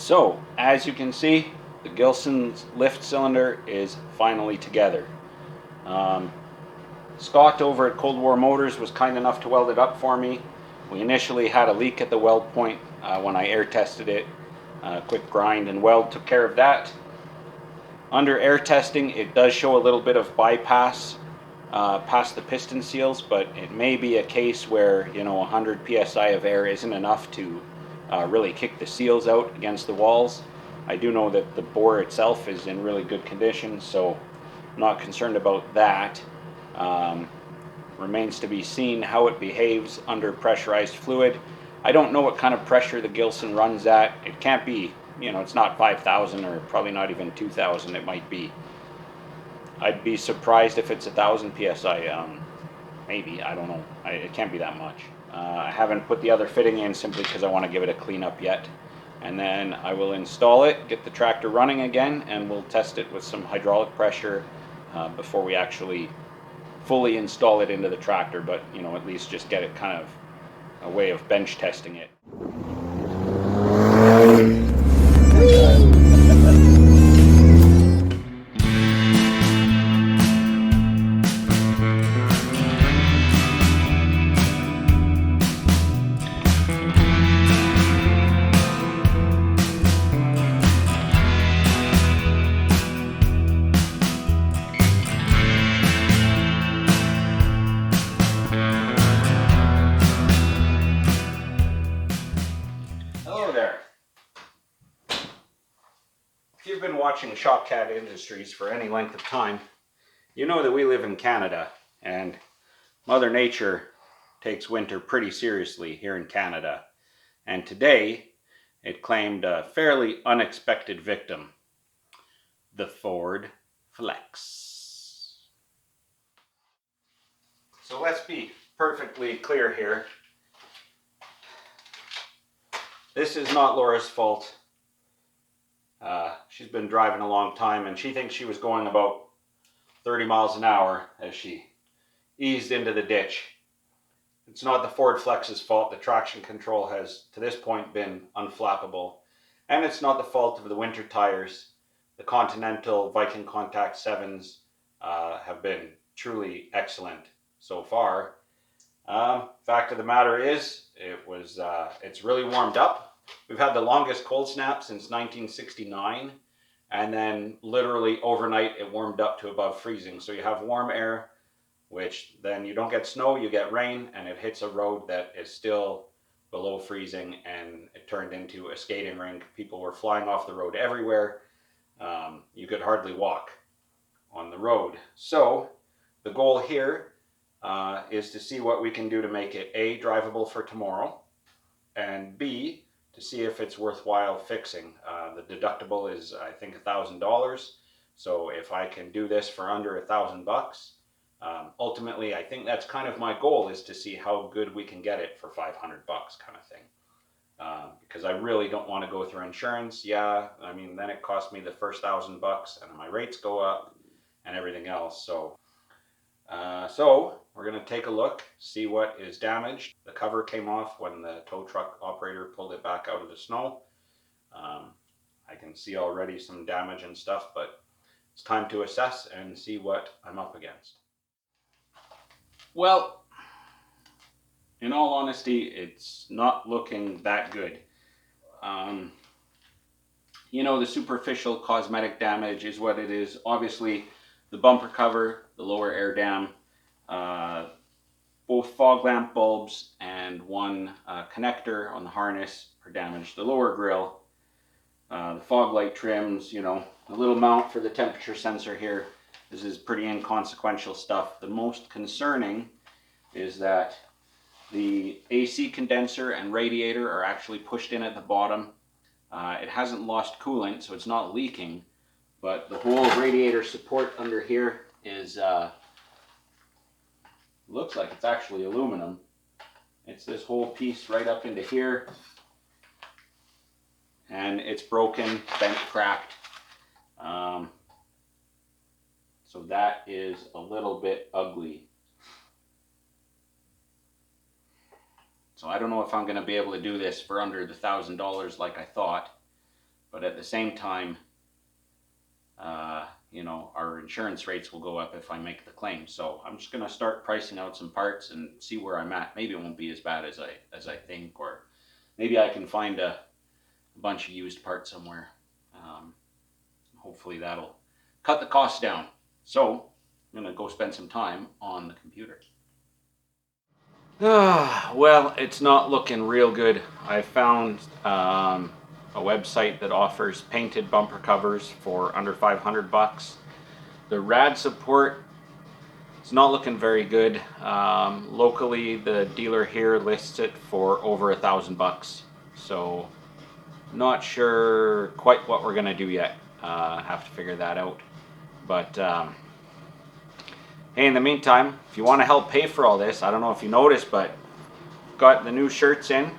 So, as you can see, the Gilson's lift cylinder is finally together. Um, Scott over at Cold War Motors was kind enough to weld it up for me. We initially had a leak at the weld point when I air tested it. Quick grind and weld took care of that. Under air testing, it does show a little bit of bypass past the piston seals, but it may be a case where 100 psi of air isn't enough to really kick the seals out against the walls. I do know that the bore itself is in really good condition, so I'm not concerned about that. Remains to be seen how it behaves under pressurized fluid. I don't know what kind of pressure the Gilson runs at. It can't be, it's not 5,000 or probably not even 2,000. It might be. I'd be surprised if it's 1,000 psi. Maybe, I don't know. It can't be that much. I haven't put the other fitting in simply because I want to give it a clean up yet. And then I will install it, get the tractor running again, and we'll test it with some hydraulic pressure before we actually fully install it into the tractor, but at least just get it kind of a way of bench testing it. Hello there. If you've been watching Shopcat Industries for any length of time, you know that we live in Canada, and Mother Nature takes winter pretty seriously here in Canada. And today, it claimed a fairly unexpected victim, the Ford Flex. So let's be perfectly clear here. This is not Laura's fault. She's been driving a long time, and she thinks she was going about 30 miles an hour as she eased into the ditch. It's not the Ford Flex's fault. The traction control has, to this point, been unflappable. And it's not the fault of the winter tires. The Continental Viking Contact 7s have been truly excellent so far. Fact of the matter is, it's really warmed up. We've had the longest cold snap since 1969, and then literally overnight it warmed up to above freezing. So you have warm air, which then you don't get snow, you get rain, and it hits a road that is still below freezing, and it turned into a skating rink. People were flying off the road everywhere. You could hardly walk on the road. So the goal here is to see what we can do to make it A, drivable for tomorrow, and B, to see if it's worthwhile fixing. The deductible is, I think, $1,000. So if I can do this for under $1,000, ultimately, I think that's kind of my goal, is to see how good we can get it for 500 bucks kind of thing. Because I really don't want to go through insurance. Yeah, I mean, then it cost me the first $1,000 bucks, and my rates go up and everything else. So we're going to take a look, see what is damaged. The cover came off when the tow truck operator pulled it back out of the snow. I can see already some damage and stuff, but it's time to assess and see what I'm up against. Well, in all honesty, it's not looking that good. The superficial cosmetic damage is what it is. Obviously, the bumper cover, the lower air dam, both fog lamp bulbs and one connector on the harness are damaged. The lower grille, the fog light trims, a little mount for the temperature sensor here. This is pretty inconsequential stuff. The most concerning is that the AC condenser and radiator are actually pushed in at the bottom. It hasn't lost coolant, so it's not leaking, but the whole radiator support under here is looks like it's actually aluminum. It's this whole piece right up into here, and it's broken, bent, cracked. So that is a little bit ugly. So I don't know if I'm going to be able to do this for under the $1,000 like I thought. but at the same time, you know, our insurance rates will go up if I make the claim. So I'm just gonna start pricing out some parts and see where I'm at. Maybe it won't be as bad as I think, or maybe I can find a bunch of used parts somewhere. Hopefully that'll cut the cost down. So I'm gonna go spend some time on the computer. Well, it's not looking real good. I found a website that offers painted bumper covers for under 500 bucks. The rad support is not looking very good. Locally, the dealer here lists it for over $1,000 bucks. So not sure quite what we're gonna do yet. Have to figure that out. But hey, in the meantime, if you want to help pay for all this, I don't know if you noticed, but got the new shirts in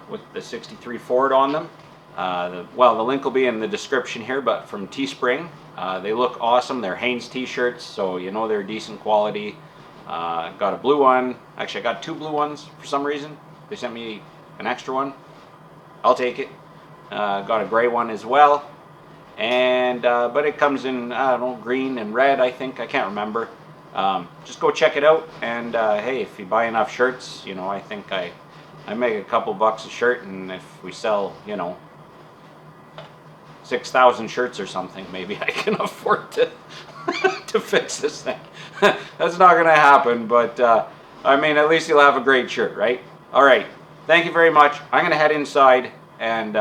with the 63 Ford on them. The link will be in the description here, but from Teespring. They look awesome. They're Hanes t-shirts, so you know they're decent quality. Got a blue one. Actually, I got 2 blue ones for some reason. They sent me an extra one. I'll take it. Got a gray one as well. And but it comes in, I don't know, green and red, I think. I can't remember. Just go check it out, and hey, if you buy enough shirts, you know, I think I make a couple bucks a shirt, and if we sell, you know, 6,000 shirts or something, maybe I can afford to to fix this thing. That's not gonna happen, but I mean, at least you'll have a great shirt, right? All right, thank you very much. I'm gonna head inside, and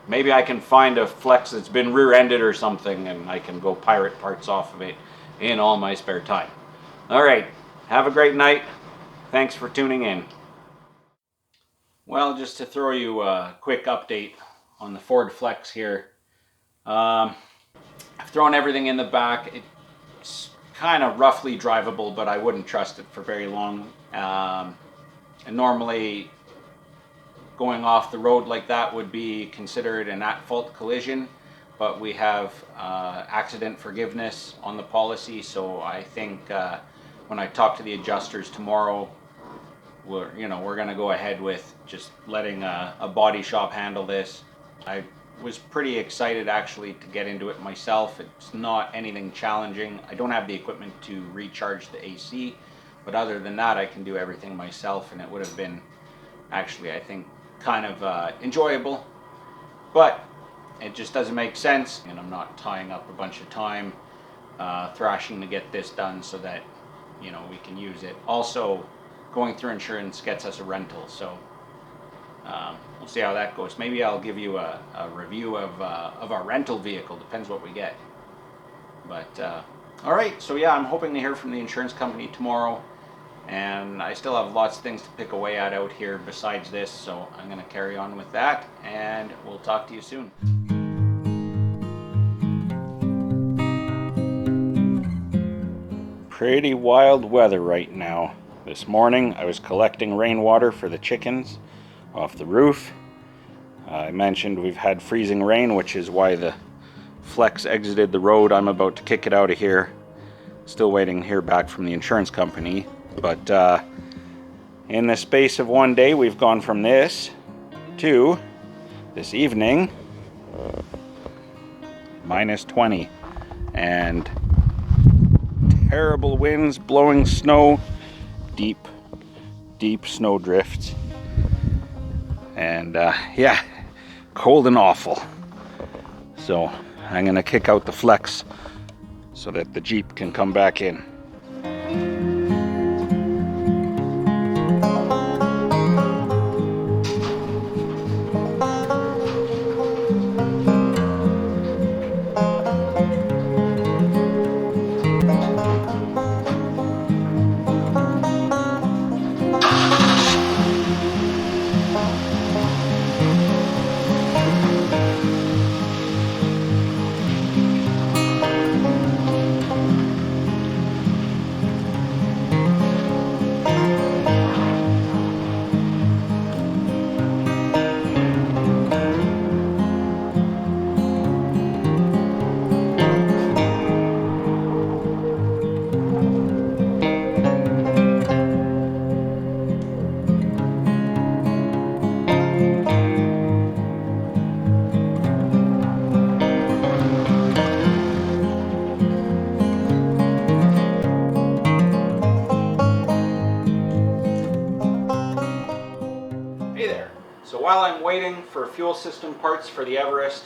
maybe I can find a Flex that's been rear-ended or something, and I can go pirate parts off of it in all my spare time. All right, have a great night. Thanks for tuning in. Well, just to throw you a quick update on the Ford Flex here. I've thrown everything in the back. It's kind of roughly drivable, but I wouldn't trust it for very long. And normally, going off the road like that would be considered an at-fault collision, but we have accident forgiveness on the policy, so I think when I talk to the adjusters tomorrow, we're going to go ahead with just letting a body shop handle this. I was pretty excited actually to get into it myself. It's not anything challenging. I don't have the equipment to recharge the AC, but other than that, I can do everything myself, and it would have been actually, I think, kind of enjoyable, but it just doesn't make sense, and I'm not tying up a bunch of time thrashing to get this done so that, you know, we can use it. Also, going through insurance gets us a rental, so we'll see how that goes. Maybe I'll give you a review of our rental vehicle. Depends what we get. But all right, so yeah, I'm hoping to hear from the insurance company tomorrow, and I still have lots of things to pick away at out here besides this, so I'm going to carry on with that, and we'll talk to you soon. Pretty wild weather right now. This morning I was collecting rainwater for the chickens off the roof. I mentioned we've had freezing rain, which is why the Flex exited the road. I'm about to kick it out of here. Still waiting to hear back from the insurance company. But in the space of one day, we've gone from this to this evening -20, and terrible winds, blowing snow, deep snow drifts, and yeah, cold and awful. So I'm gonna kick out the Flex so that the Jeep can come back in. So while I'm waiting for fuel system parts for the Never-Est,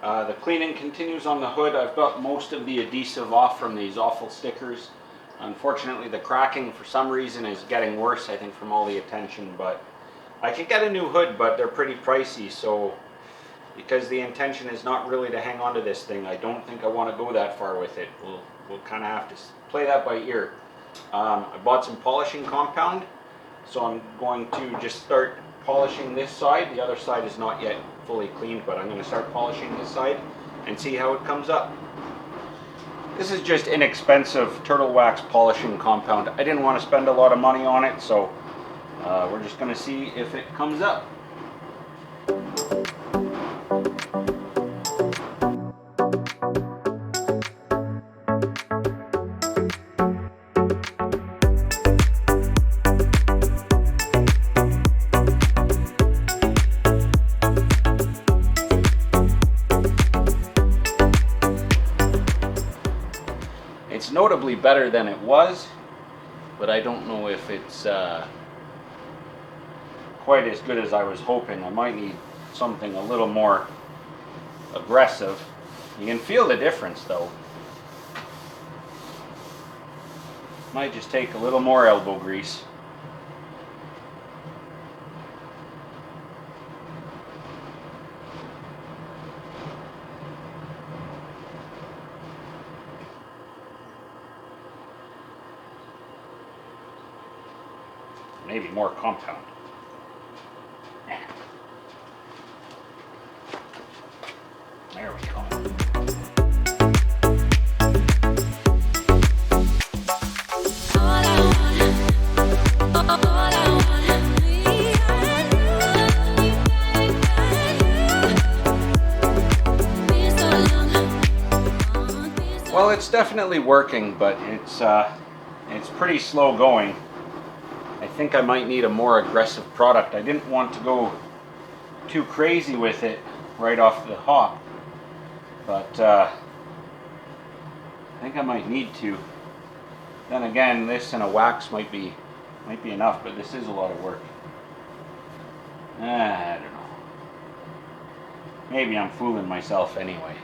the cleaning continues on the hood. I've got most of the adhesive off from these awful stickers. Unfortunately, the cracking for some reason is getting worse, I think, from all the attention. But I could get a new hood, but they're pretty pricey. So because the intention is not really to hang on to this thing, I don't think I want to go that far with it. We'll kind of have to play that by ear. I bought some polishing compound, so I'm going to just start polishing this side. The other side is not yet fully cleaned, but I'm going to start polishing this side and see how it comes up. This is just inexpensive turtle wax polishing compound. I didn't want to spend a lot of money on it, so we're just going to see if it comes up. It's notably better than it was, but I don't know if it's quite as good as I was hoping. I might need something a little more aggressive. You can feel the difference though. Might just take a little more elbow grease. Maybe more compound. There we go. Well, it's definitely working, but it's pretty slow going. I think I might need a more aggressive product. I didn't want to go too crazy with it right off the hop, but I think I might need to. Then again, this and a wax might be enough, but this is a lot of work. I don't know. Maybe I'm fooling myself anyway.